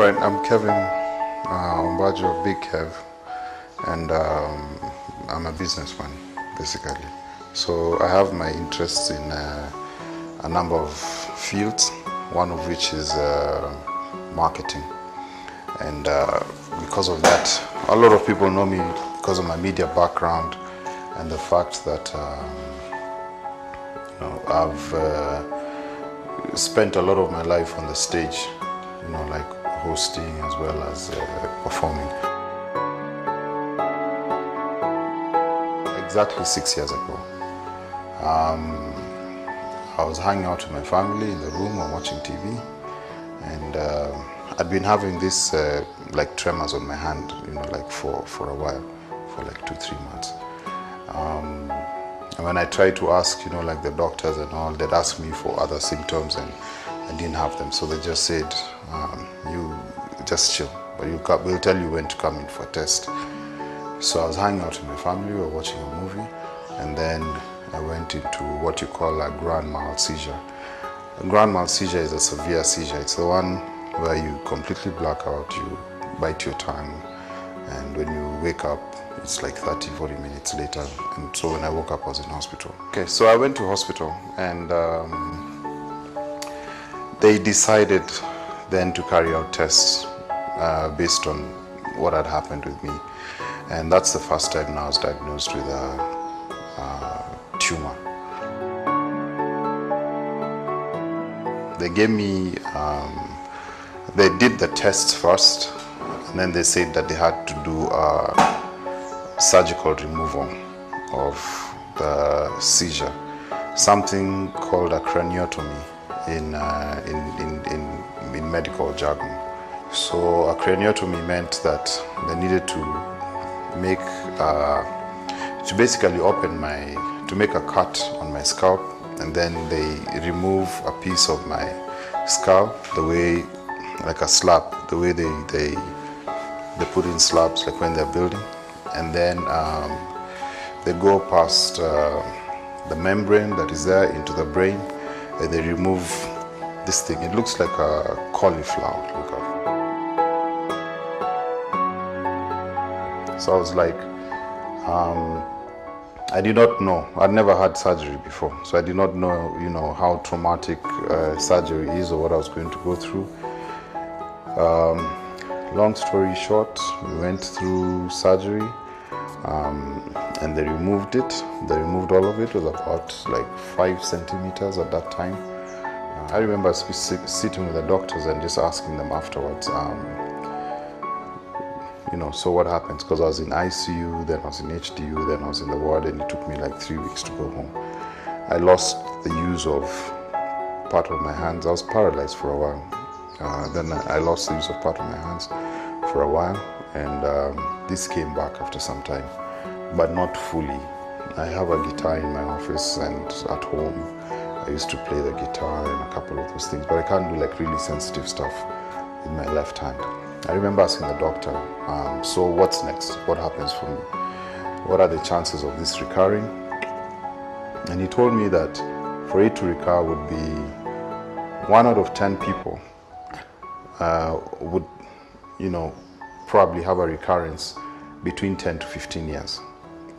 Alright, I'm Kevin Ombajo, Big Kev, and I'm a businessman, basically. So I have my interests in a number of fields, one of which is marketing. And because of that, a lot of people know me because of my media background and the fact that I've spent a lot of my life on the stage, like hosting as well as performing. Exactly 6 years ago, I was hanging out with my family in the room and watching TV, and I'd been having this like tremors on my hand, for a while, for like 2-3 months. And when I tried to ask, like the doctors and all, they'd ask me for other symptoms, and I didn't have them. So they just said, you just chill, but we'll tell you when to come in for a test. So I was hanging out with my family, we were watching a movie, and then I went into what you call a grand mal seizure. A grand mal seizure is a severe seizure. It's the one where you completely black out, you bite your tongue, and when you wake up, it's like 30-40 minutes later. And so when I woke up, I was in hospital. Okay, so I went to hospital, and they decided then to carry out tests based on what had happened with me. And that's the first time I was diagnosed with a tumor. They gave me, they did the tests first, and then they said that they had to do a surgical removal of the seizure, something called a craniotomy in medical jargon. So a craniotomy meant that they needed to make, to basically to make a cut on my scalp, and then they remove a piece of my skull, the way, like a slab, the way they put in slabs, like when they're building, and then they go past the membrane that is there into the brain, and they remove this thing. It looks like a cauliflower. Look up. So I was like, I did not know. I'd never had surgery before, so I did not know, how traumatic surgery is or what I was going to go through. Long story short, we went through surgery, and they removed it. They removed all of it. It was about like 5 centimeters at that time. I remember sitting with the doctors and just asking them afterwards, so what happens? Because I was in ICU, then I was in HDU, then I was in the ward, and it took me like 3 weeks to go home. I lost the use of part of my hands. I was paralyzed for a while. Then I lost the use of part of my hands for a while, and this came back after some time, but not fully. I have a guitar in my office, and at home I used to play the guitar and a couple of those things, but I can't do like really sensitive stuff with my left hand. I remember asking the doctor, so what's next? What happens for me? What are the chances of this recurring? And he told me that for it to recur would be 1 out of 10 people would, probably have a recurrence between 10 to 15 years.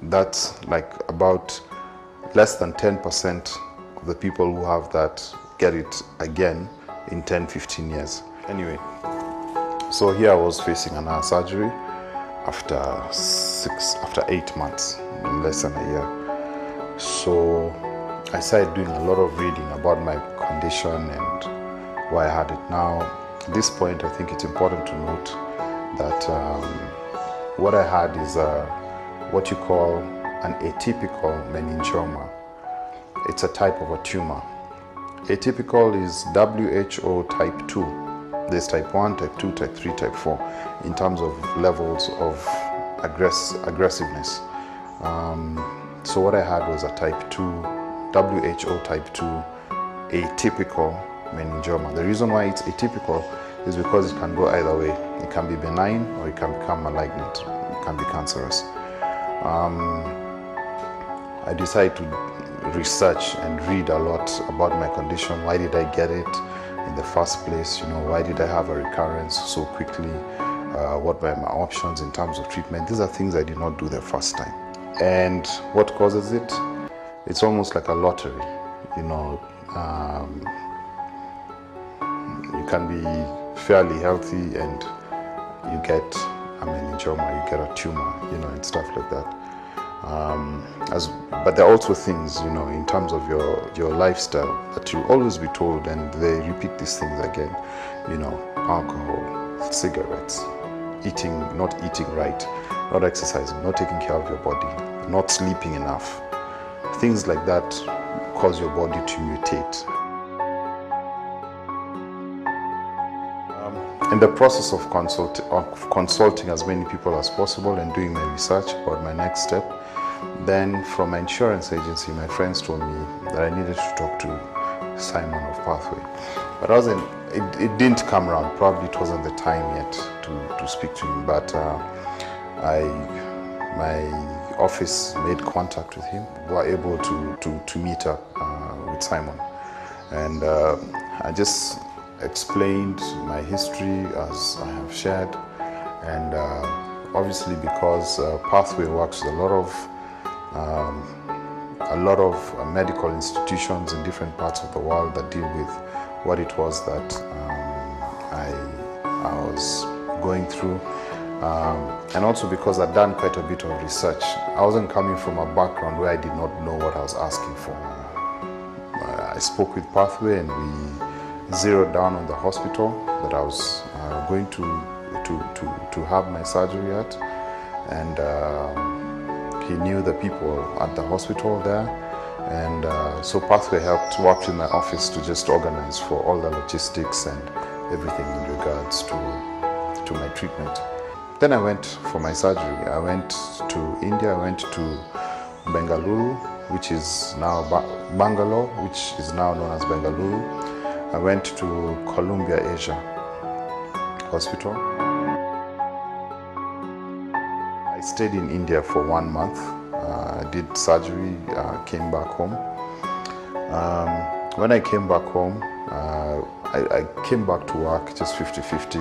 That's like about less than 10% of the people who have that get it again in 10-15 years. Anyway, so here I was facing another surgery after 8 months, less than a year. So I started doing a lot of reading about my condition and why I had it now. At this point, I think it's important to note that what I had is what you call an atypical meningioma. It's a type of a tumor. Atypical is WHO type 2. There's type 1, type 2, type 3, type 4 in terms of levels of aggressiveness. So what I had was a type 2, WHO type 2 atypical meningioma. The reason why it's atypical is because it can go either way. It can be benign or it can become malignant. It can be cancerous. I decided to research and read a lot about my condition. Why did I get it? in the first place. Why did I have a recurrence so quickly? What were my options in terms of treatment? These are things I did not do the first time. And what causes it? It's almost like a lottery. You can be fairly healthy and you get a meningioma, you get a tumor, and stuff like that. But there are also things, in terms of your lifestyle that you'll always be told, and they repeat these things again. Alcohol, cigarettes, not eating right, not exercising, not taking care of your body, not sleeping enough. Things like that cause your body to mutate. In the process of consulting as many people as possible and doing my research about my next step, then from my insurance agency, my friends told me that I needed to talk to Simon of Pathway. But it didn't come around. Probably it wasn't the time yet to speak to him. But my office made contact with him. We were able to meet up with Simon. And I just explained my history as I have shared. And obviously because Pathway works with a lot of medical institutions in different parts of the world that deal with what it was that I was going through. And also because I'd done quite a bit of research. I wasn't coming from a background where I did not know what I was asking for. I spoke with Pathway and we zeroed down on the hospital that I was going to have my surgery at. And he knew the people at the hospital there. And so Pathway worked in my office to just organize for all the logistics and everything in regards to my treatment. Then I went for my surgery. I went to India, I went to Bengaluru, which is now Bangalore, which is now known as Bengaluru. I went to Columbia Asia Hospital. I stayed in India for 1 month. I did surgery, came back home. When I came back home, I came back to work just 50-50.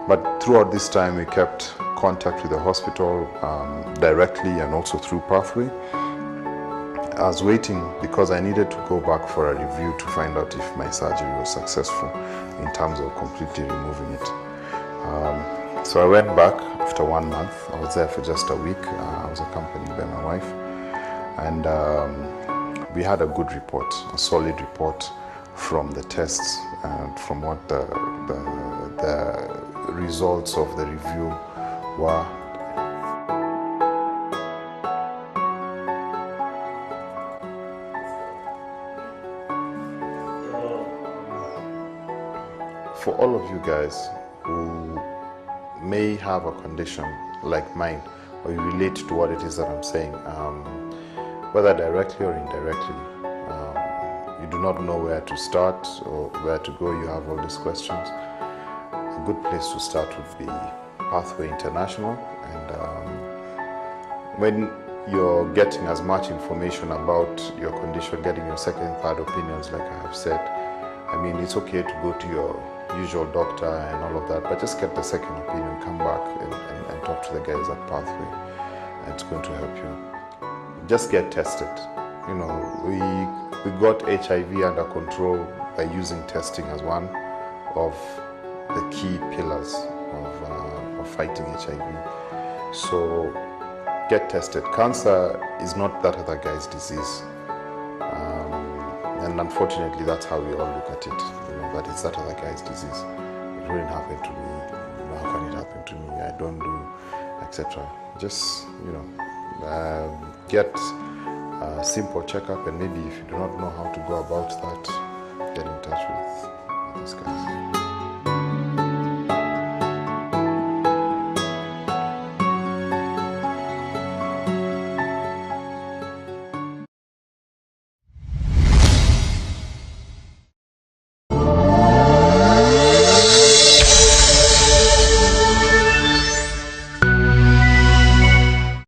But throughout this time, we kept contact with the hospital directly and also through Pathway. I was waiting because I needed to go back for a review to find out if my surgery was successful in terms of completely removing it. So I went back after 1 month. I was there for just a week. I was accompanied by my wife. And we had a good report, a solid report from the tests and from what the results of the review were. For all of you guys who may have a condition like mine, or you relate to what it is that I'm saying, whether directly or indirectly, you do not know where to start or where to go, you have all these questions, a good place to start would be Pathway International. And when you're getting as much information about your condition, getting your second, third opinions, like I have said, I mean, it's okay to go to your usual doctor and all of that, but just get the second opinion, come back and talk to the guys at Pathway. It's going to help you. Just get tested. You know, we got HIV under control by using testing as one of the key pillars of fighting HIV. So get tested. Cancer is not that other guy's disease. And unfortunately, that's how we all look at it. You know, that it's that other guy's disease. It wouldn't happen to me. You know, how can it happen to me? I don't do, etc. Just, you know, get a simple checkup, and maybe if you do not know how to go about that, get in touch with these guys.